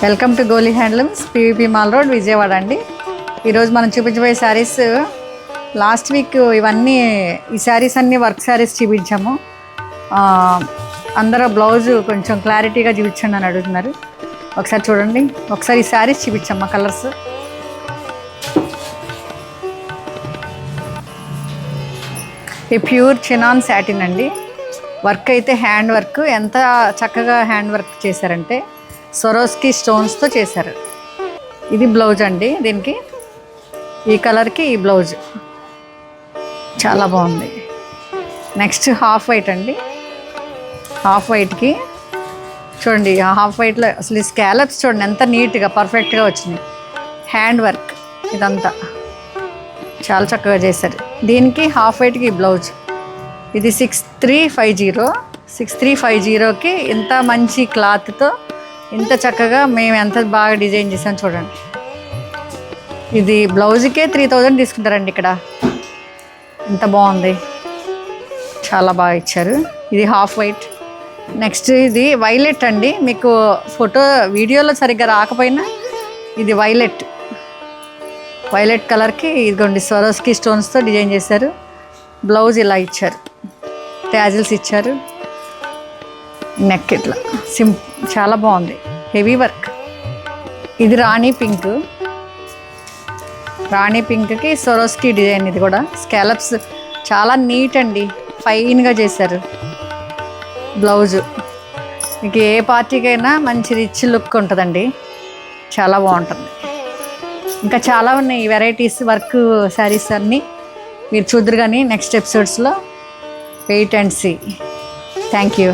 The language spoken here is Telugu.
Welcome to Goli handlooms, PVP mall road, Vijayawada అండి. ఈరోజు మనం చూపించబోయే శారీస్ లాస్ట్ వీక్ ఇవన్నీ ఈ శారీస్ అన్నీ వర్క్ శారీస్ చూపించాము. అందరూ బ్లౌజ్ కొంచెం క్లారిటీగా చూపించండి అని అడుగుతున్నారు. ఒకసారి చూడండి, ఒకసారి ఈ శారీస్ చూపించాము. కలర్స్ ఈ ప్యూర్ చినాన్ సాటిన్ అండి. వర్క్ అయితే హ్యాండ్ వర్క్, ఎంత చక్కగా హ్యాండ్ వర్క్ చేశారంటే సొరోస్కి స్టోన్స్తో చేశారు. ఇది బ్లౌజ్ అండి, దీనికి ఈ కలర్కి ఈ బ్లౌజ్ చాలా బాగుంది. నెక్స్ట్ హాఫ్ వైట్ అండి. హాఫ్ వైట్కి చూడండి, హాఫ్ వైట్లో అసలు ఈ స్కాలప్స్ చూడండి ఎంత నీట్గా పర్ఫెక్ట్గా వచ్చినాయి. హ్యాండ్ వర్క్ ఇదంతా చాలా చక్కగా చేశారు. దీనికి హాఫ్ వైట్కి బ్లౌజ్. ఇది 6350కి ఇంత మంచి క్లాత్తో ఇంత చక్కగా మేము ఎంత బాగా డిజైన్ చేసాం చూడండి. ఇది బ్లౌజ్కే 3000 తీసుకుంటారండి ఇక్కడ. ఎంత బాగుంది, చాలా బాగా ఇచ్చారు. ఇది హాఫ్ వైట్. నెక్స్ట్ ఇది వైలెట్ అండి. మీకు ఫోటో వీడియోలో సరిగ్గా రాకపోయినా ఇది వైలెట్ కలర్కి ఇదిగోండి స్వరోస్కి స్టోన్స్తో డిజైన్ చేశారు. బ్లౌజ్ ఇలా ఇచ్చారు, ట్యాజిల్స్ ఇచ్చారు, నెక్ ఇట్లా చాలా బాగుంది, హెవీ వర్క్. ఇది రాణి పింక్కి సొరోస్కి డిజైన్. ఇది కూడా స్కాలప్స్ చాలా నీట్ అండి, ఫైన్గా చేశారు. బ్లౌజు మీకు ఏ పార్టీకైనా మంచి రిచ్ లుక్ ఉంటుందండి, చాలా బాగుంటుంది. ఇంకా చాలా ఉన్నాయి వెరైటీస్ వర్క్ శారీస్ అన్నీ మీరు చూద్దరు కానీ నెక్స్ట్ ఎపిసోడ్స్లో. Wait and see. Thank you.